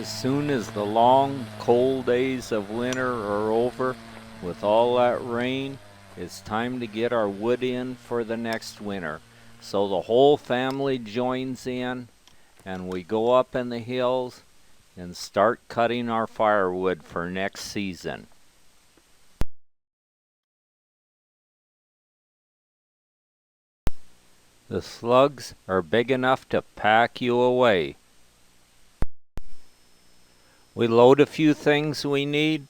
As soon as the long, cold days of winter are over, with all that rain, it's time to get our wood in for the next winter. So the whole family joins in, and we go up in the hills and start cutting our firewood for next season. The slugs are big enough to pack you away. We load a few things we need,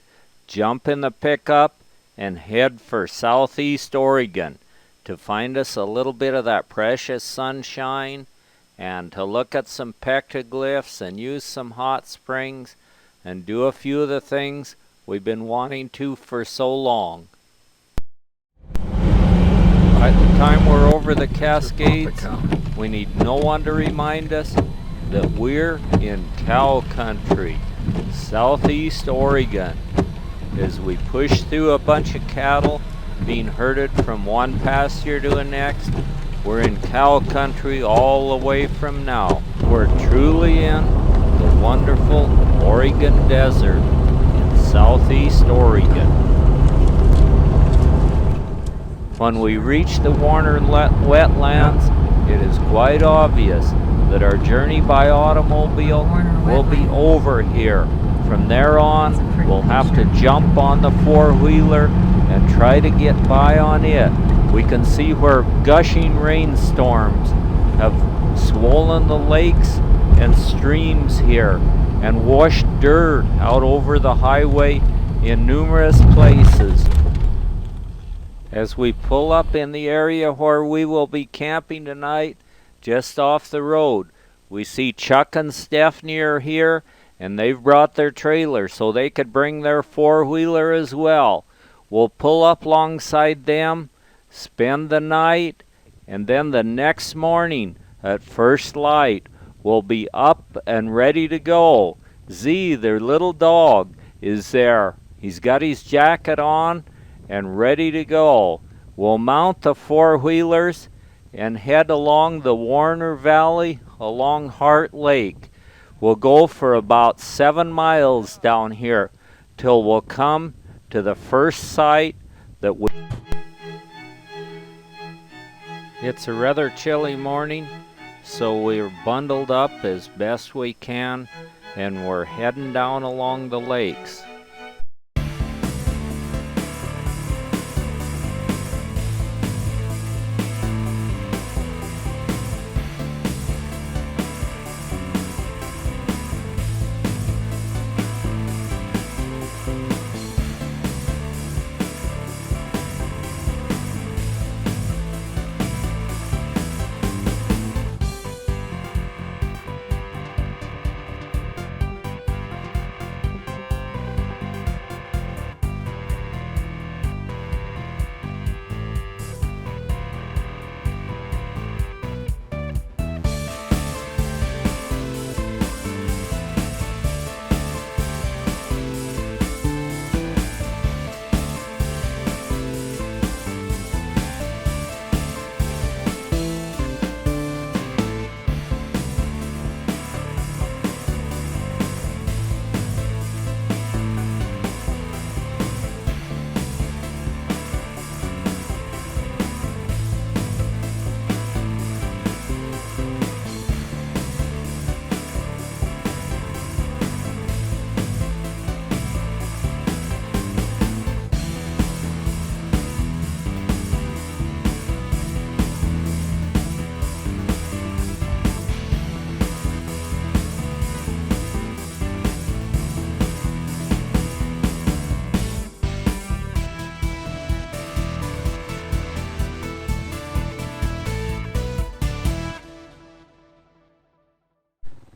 jump in the pickup, and head for southeast Oregon to find us a little bit of that precious sunshine and to look at some petroglyphs and use some hot springs and do a few of the things we've been wanting to for so long. By the time we're over the Cascades, we need no one to remind us that we're in cow country, southeast Oregon. As we push through a bunch of cattle being herded from one pasture to the next, we're in cow country all the way from now. We're truly in the wonderful Oregon Desert in southeast Oregon. When we reach the Warner Wetlands, it is quite obvious that our journey by automobile will be over here. From there on, we'll have to jump on the four-wheeler and try to get by on it. We can see where gushing rainstorms have swollen the lakes and streams here and washed dirt out over the highway in numerous places. As we pull up in the area where we will be camping tonight, just off the road, we see Chuck and Stephanie are here, and they've brought their trailer so they could bring their four-wheeler as well. We'll pull up alongside them, spend the night, and then the next morning at first light, we'll be up and ready to go. Z, their little dog, is there. He's got his jacket on and ready to go. We'll mount the four-wheelers and head along the Warner Valley along Heart Lake. We'll go for about 7 miles down here till we'll come to the first site that we... It's a rather chilly morning, so we're bundled up as best we can, and we're heading down along the lakes.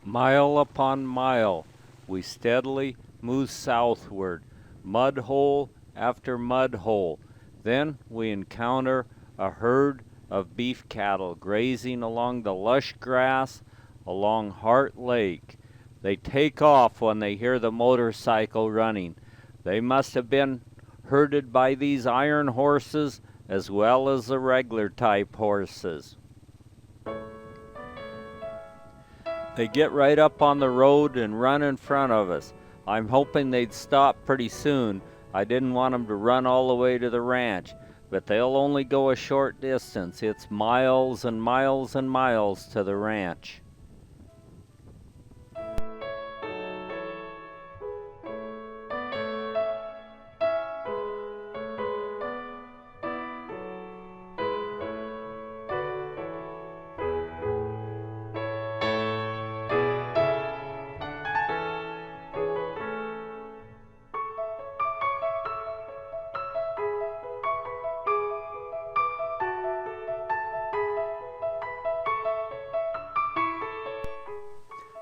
Mile upon mile, we steadily move southward, mud hole after mud hole. Then we encounter a herd of beef cattle grazing along the lush grass along Heart Lake. They take off when they hear the motorcycle running. They must have been herded by these iron horses as well as the regular type horses. They get right up on the road and run in front of us. I'm hoping they'd stop pretty soon. I didn't want them to run all the way to the ranch, but they'll only go a short distance. It's miles and miles and miles to the ranch.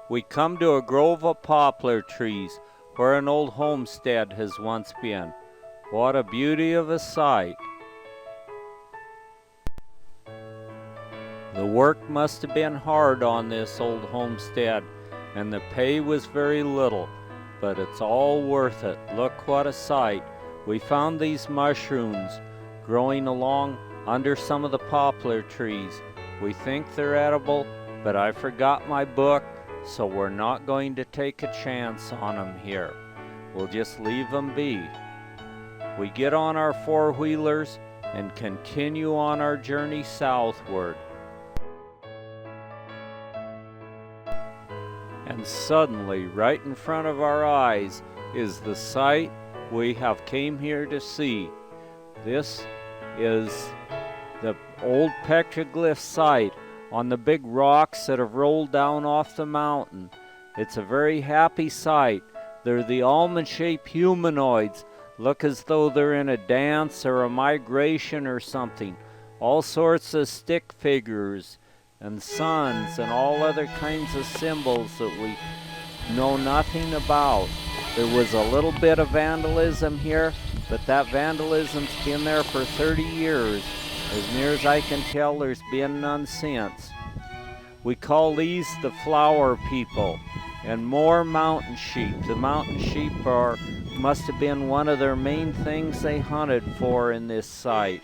We come to a grove of poplar trees where an old homestead has once been. What a beauty of a sight. The work must have been hard on this old homestead, and the pay was very little, but it's all worth it. Look what a sight. We found these mushrooms growing along under some of the poplar trees. We think they're edible, but I forgot my book, so we're not going to take a chance on them here. We'll just leave them be. We get on our four-wheelers and continue on our journey southward. And suddenly, right in front of our eyes, is the sight we have came here to see. This is the old Petroglyph site on the big rocks that have rolled down off the mountain. It's a very happy sight. They're the almond-shaped humanoids. Look as though they're in a dance or a migration or something. All sorts of stick figures and suns and all other kinds of symbols that we know nothing about. There was a little bit of vandalism here, but that vandalism's been there for 30 years. As near as I can tell, there's been none since. We call these the flower people, and more mountain sheep. The mountain sheep must have been one of their main things they hunted for in this site.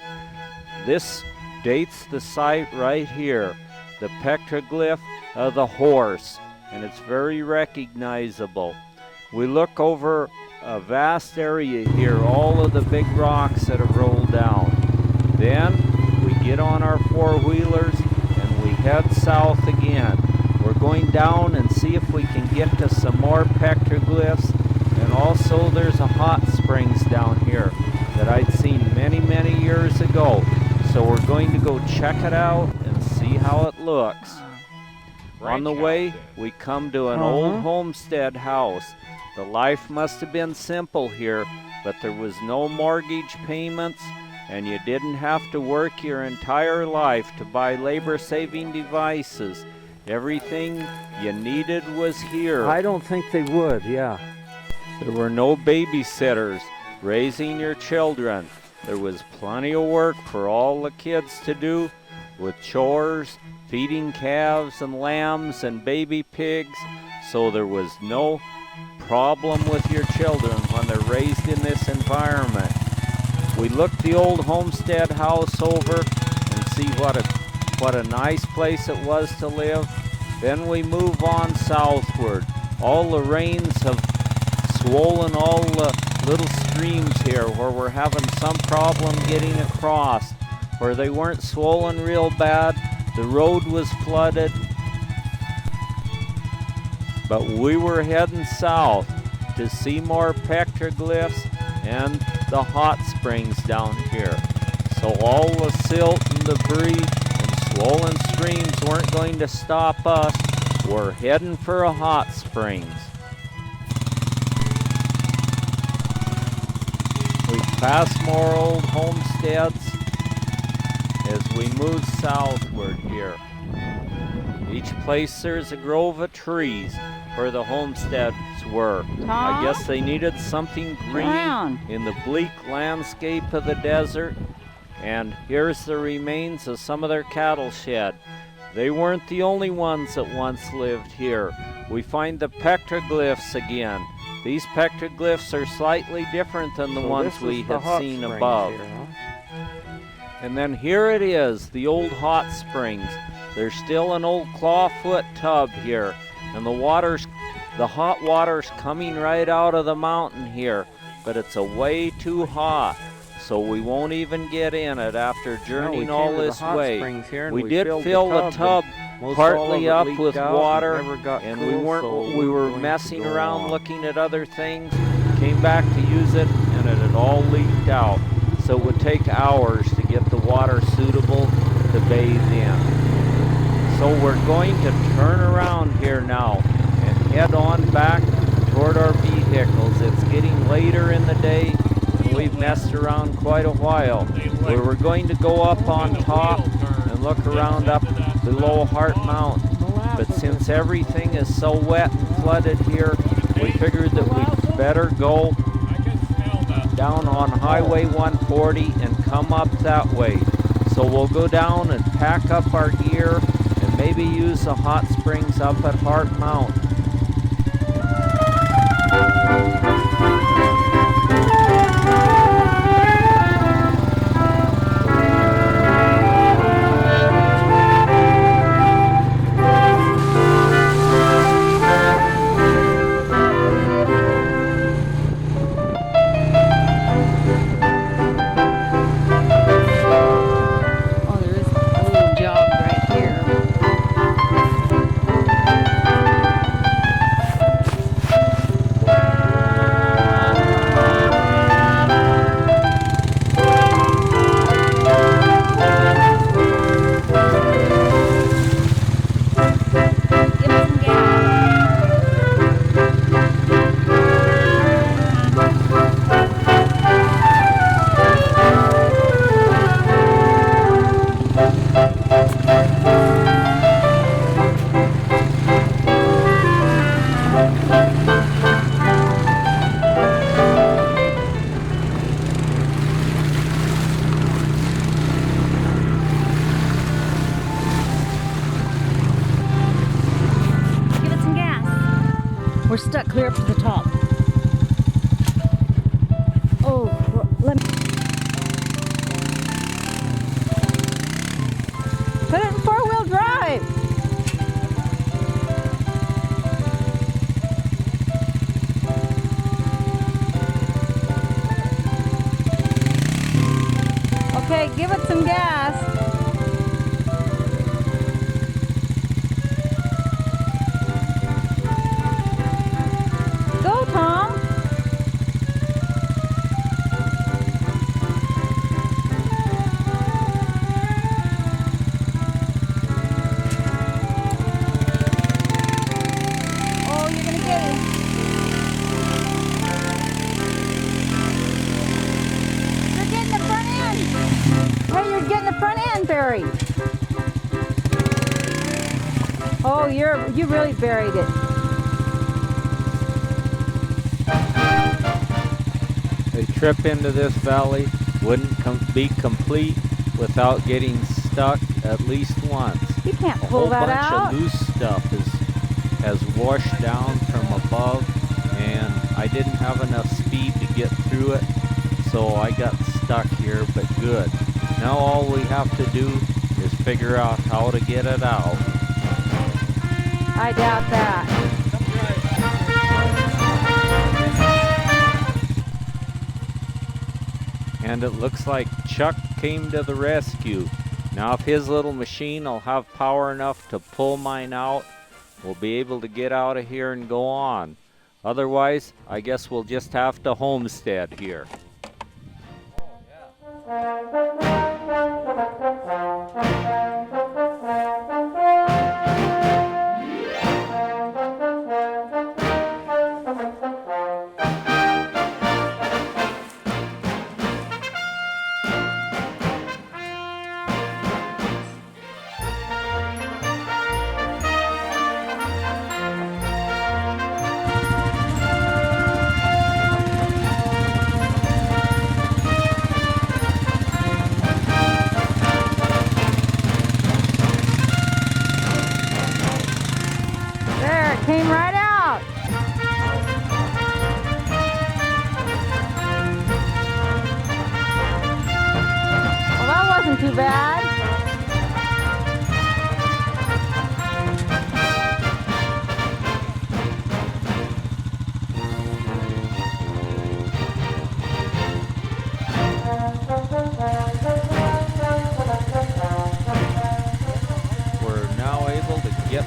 This dates the site right here, the Pectoroglyph of the horse, and it's very recognizable. We look over a vast area here, all of the big rocks that have rolled down. Then we get on our four-wheelers and we head south again. We're going down and see if we can get to some more Petroglyphs, and also there's a hot springs down here that I'd seen many, many years ago. So we're going to go check it out and see how it looks. On the way, we come to an old homestead house. The life must have been simple here, but there was no mortgage payments, and you didn't have to work your entire life to buy labor-saving devices. Everything you needed was here. I don't think they would, yeah. There were no babysitters raising your children. There was plenty of work for all the kids to do, with chores, feeding calves and lambs and baby pigs, so there was no problem with your children when they're raised in this environment. We looked the old homestead house over and see what a nice place it was to live. Then we move on southward. All the rains have swollen all the little streams here where we're having some problem getting across. Where they weren't swollen real bad, the road was flooded. But we were heading south to see more Petroglyphs and the hot springs down here. So all the silt and debris and swollen streams weren't going to stop us. We're heading for a hot springs. We pass more old homesteads as we move southward here. Each place there's a grove of trees where the homesteads were. I guess they needed something green in the bleak landscape of the desert. And here's the remains of some of their cattle shed. They weren't the only ones that once lived here. We find the Petroglyphs again. These Petroglyphs are slightly different than the ones we had seen above. Here, huh? And then here it is, the old hot springs. There's still an old clawfoot tub here. and the hot water's coming right out of the mountain here, but it's a way too hot, so we won't even get in it after journeying all this way. We did fill the tub partly up with water, and we were messing around looking at other things, came back to use it, and it had all leaked out. So it would take hours to get the water suitable to bathe in. So we're going to turn around here now and head on back toward our vehicles. It's getting later in the day, and we've messed around quite a while. We're going to go up on top and look around up below Heart Mountain. But since everything is so wet and flooded here, we figured that we'd better go down on Highway 140 and come up that way. So we'll go down and pack up our gear and maybe use the hot springs up at Heart Mountain. We're stuck clear up to the top. Oh, well, let me put it in four-wheel drive. Okay, give it some gas. Go, Tom. Oh, you're gonna get it. You're getting the front end. Hey, you're getting the front end buried. Oh, you really buried it. A trip into this valley wouldn't be complete without getting stuck at least once. You can't pull that A out. whole bunch of loose stuff has washed down from above, and I didn't have enough speed to get through it, so I got stuck here, but good. Now all we have to do is figure out how to get it out. I doubt that. And it looks like Chuck came to the rescue. Now if his little machine will have power enough to pull mine out, we'll be able to get out of here and go on. Otherwise, I guess we'll just have to homestead here. There, it came right out. Well, that wasn't too bad.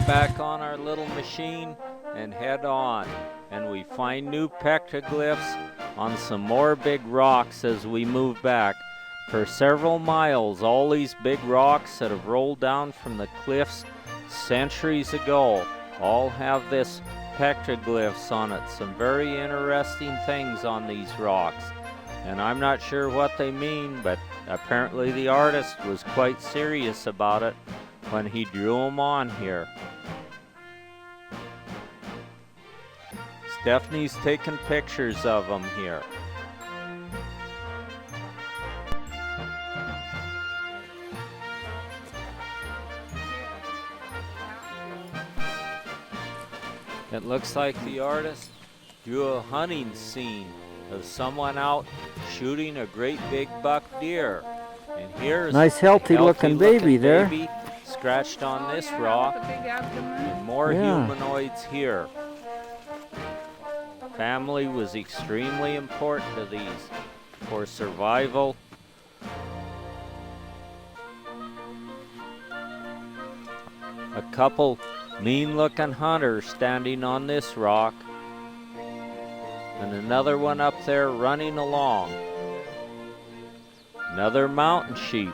back on our little machine and head on. And we find new petroglyphs on some more big rocks as we move back. For several miles, all these big rocks that have rolled down from the cliffs centuries ago all have this petroglyphs on it. Some very interesting things on these rocks. And I'm not sure what they mean, but apparently the artist was quite serious about it when he drew them on here. Stephanie's taking pictures of them here. It looks like the artist drew a hunting scene of someone out shooting a great big buck deer. And here's Nice healthy looking baby there. Baby scratched on this rock. And more humanoids here. Family was extremely important to these for survival. A couple mean-looking hunters standing on this rock, and another one up there running along. Another mountain sheep.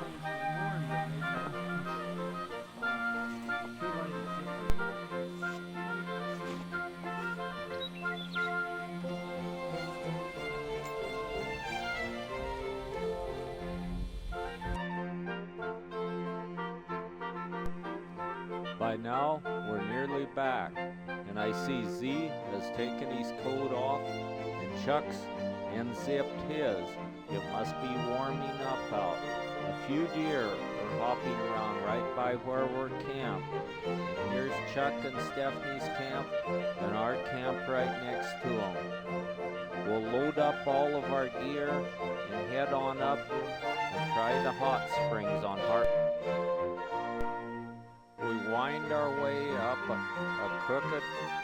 By now, we're nearly back, and I see Z has taken his coat off, and Chuck's unzipped his. It must be warming up out. A few deer are hopping around right by where we're camped. And here's Chuck and Stephanie's camp, and our camp right next to them. We'll load up all of our gear and head on up and try the hot springs on Hart. We wind our way up a crooked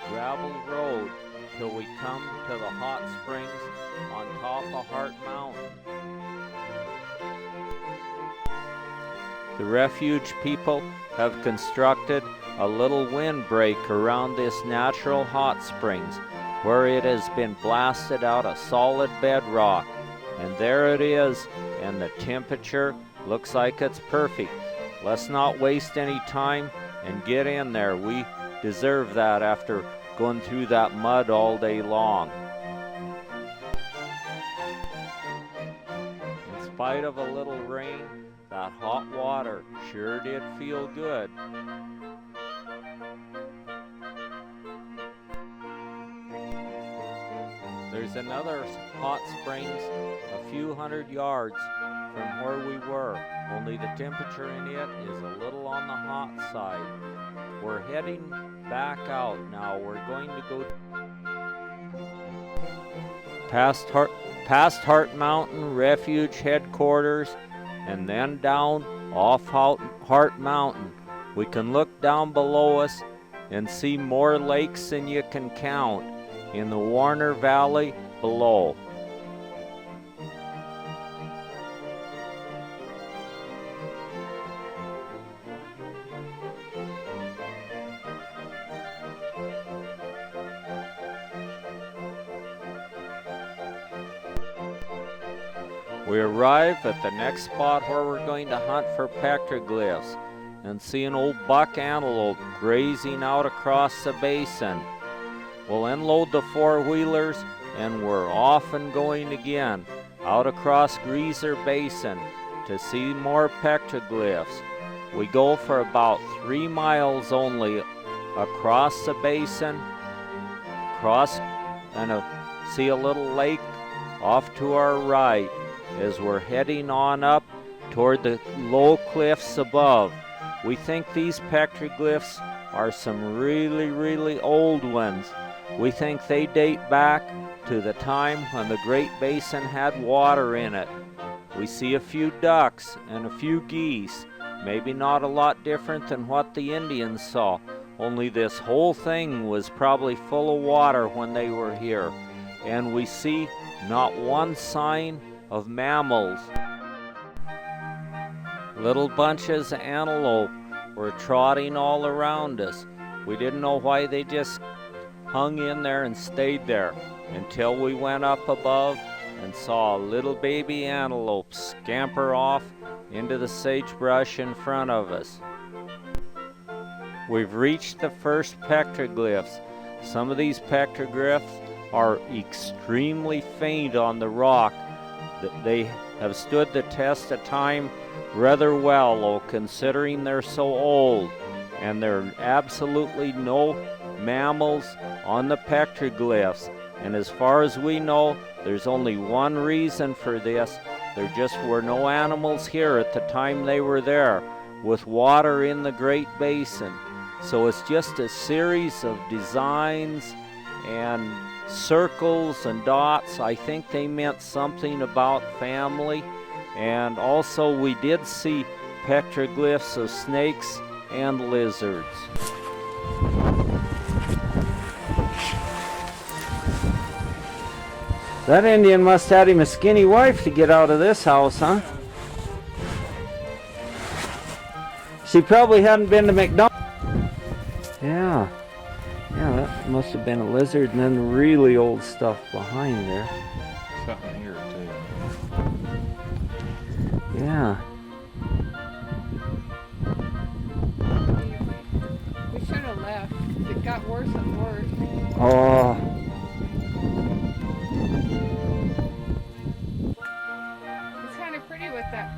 gravel road till we come to the hot springs on top of Hart Mountain. The refuge people have constructed a little windbreak around this natural hot springs where it has been blasted out of solid bedrock. And there it is, and the temperature looks like it's perfect. Let's not waste any time and get in there. We deserve that after going through that mud all day long. In spite of a little rain, that hot water sure did feel good. There's another hot springs a few hundred yards from where we were, only the temperature in it is a little on the hot side. We're heading back out now. We're going to go past Hart Mountain Refuge Headquarters and then down off Hart Mountain. We can look down below us and see more lakes than you can count in the Warner Valley below. We arrive at the next spot where we're going to hunt for petroglyphs and see an old buck antelope grazing out across the basin. We'll unload the four-wheelers and we're off and going again out across Greaser Basin to see more petroglyphs. We go for about 3 miles only across the basin, see a little lake off to our right as we're heading on up toward the low cliffs above. We think these petroglyphs are some really, really old ones. We think they date back to the time when the Great Basin had water in it. We see a few ducks and a few geese, maybe not a lot different than what the Indians saw, only this whole thing was probably full of water when they were here. And we see not one sign of mammals. Little bunches of antelope were trotting all around us. We didn't know why they just hung in there and stayed there until we went up above and saw a little baby antelope scamper off into the sagebrush in front of us. We've reached the first petroglyphs. Some of these petroglyphs are extremely faint on the rock. They have stood the test of time rather well, though, considering they're so old, and there are absolutely no mammals on the petroglyphs. And as far as we know, there's only one reason for this. There just were no animals here at the time they were there, with water in the Great Basin. So it's just a series of designs and circles and dots. I think they meant something about family. And also we did see petroglyphs of snakes and lizards. That Indian must have had him a skinny wife to get out of this house, huh? She probably hadn't been to McDonald's. Yeah. Yeah, that must have been a lizard, and then really old stuff behind there. Something here too. Yeah. We should have left. It got worse and worse. Oh. It's kind of pretty with that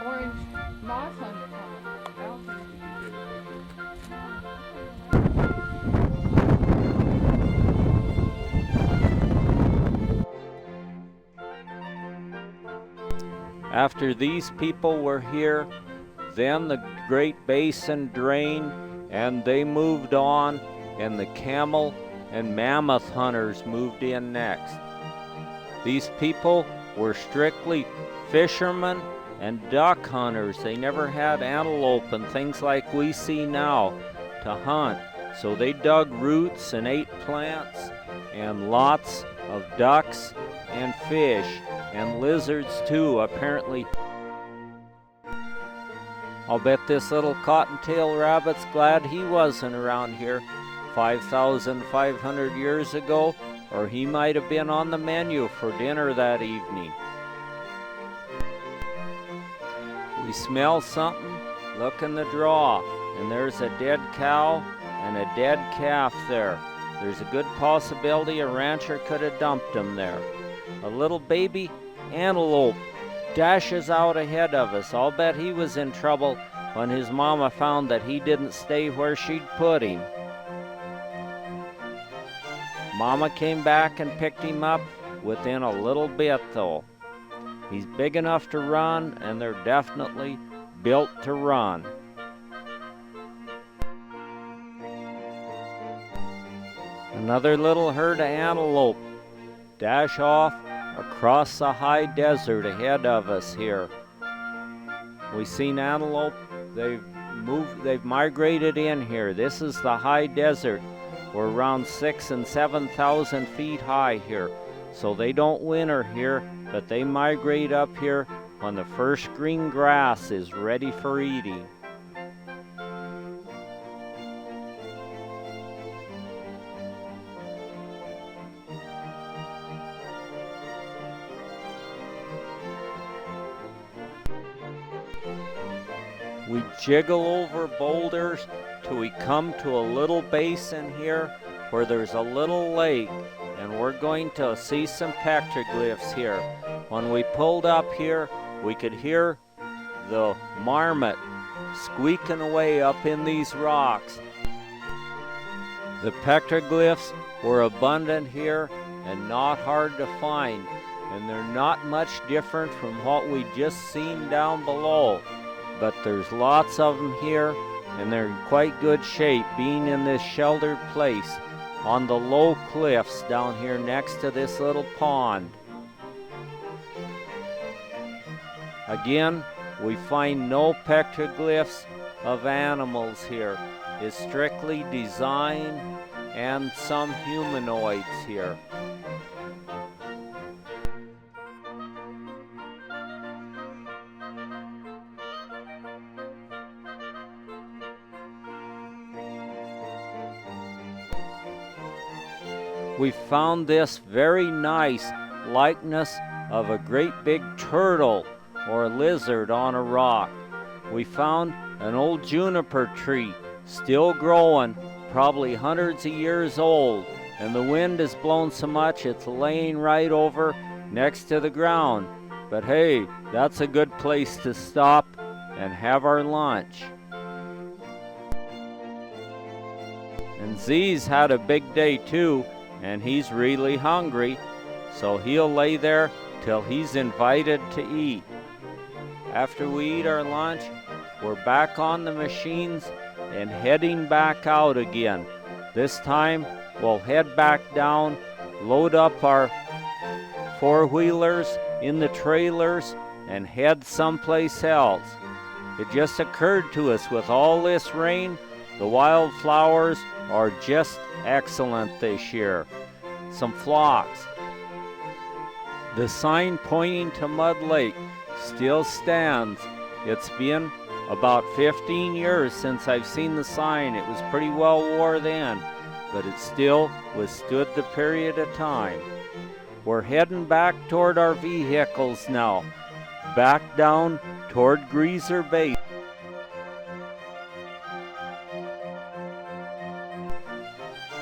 orange moss on the top. After these people were here, then the Great Basin drained and they moved on, and the camel and mammoth hunters moved in next. These people were strictly fishermen and duck hunters. They never had antelope and things like we see now to hunt. So they dug roots and ate plants, and lots of ducks and fish and lizards too, apparently. I'll bet this little cottontail rabbit's glad he wasn't around here 5,500 years ago, or he might have been on the menu for dinner that evening. We smell something, look in the draw, and there's a dead cow and a dead calf there. There's a good possibility a rancher could have dumped them there. A little baby antelope dashes out ahead of us. I'll bet he was in trouble when his mama found that he didn't stay where she'd put him. Mama came back and picked him up within a little bit though. He's big enough to run, and they're definitely built to run. Another little herd of antelope dash off across the high desert ahead of us here. We've seen antelope, they've migrated in here. This is the high desert. We're around 6,000 and 7,000 feet high here. So they don't winter here, but they migrate up here when the first green grass is ready for eating. We jiggle over boulders till we come to a little basin here where there's a little lake, and we're going to see some petroglyphs here. When we pulled up here, we could hear the marmot squeaking away up in these rocks. The petroglyphs were abundant here and not hard to find, and they're not much different from what we just seen down below. But there's lots of them here, and they're in quite good shape, being in this sheltered place on the low cliffs down here next to this little pond. Again, we find no petroglyphs of animals here. It's strictly design and some humanoids here. we found this very nice likeness of a great big turtle or lizard on a rock. We found an old juniper tree still growing, probably hundreds of years old, and the wind has blown so much it's laying right over next to the ground. But hey, that's a good place to stop and have our lunch. And Z's had a big day too, and he's really hungry, so he'll lay there till he's invited to eat. After we eat our lunch, we're back on the machines and heading back out again. This time we'll head back down, load up our four-wheelers in the trailers, and head someplace else. It just occurred to us, with all this rain, the wildflowers are just excellent this year. Some phlox. The sign pointing to Mud Lake still stands. It's been about 15 years since I've seen the sign. It was pretty well wore then, but it still withstood the period of time. We're heading back toward our vehicles now, back down toward Greaser Bay.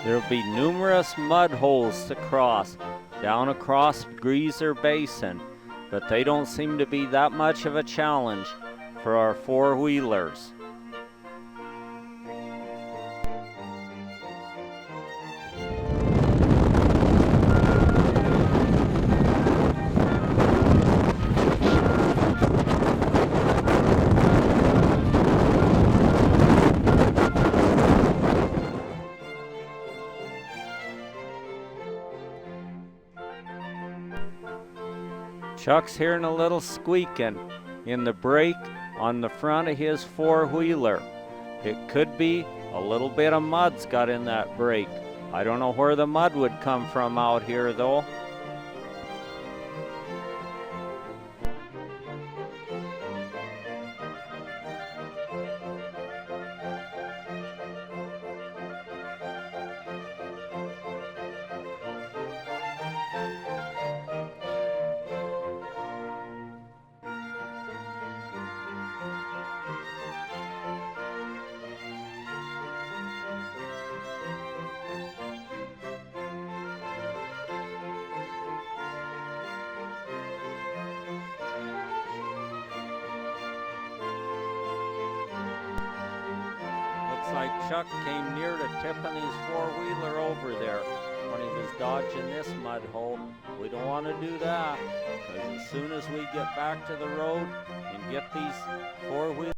There'll be numerous mud holes to cross down across Greaser Basin, but they don't seem to be that much of a challenge for our four-wheelers. Chuck's hearing a little squeaking in the brake on the front of his four-wheeler. It could be a little bit of mud's got in that brake. I don't know where the mud would come from out here though. Like Chuck came near to tipping his four-wheeler over there when he was dodging this mud hole. We don't want to do that, because as soon as we get back to the road and get these four-wheelers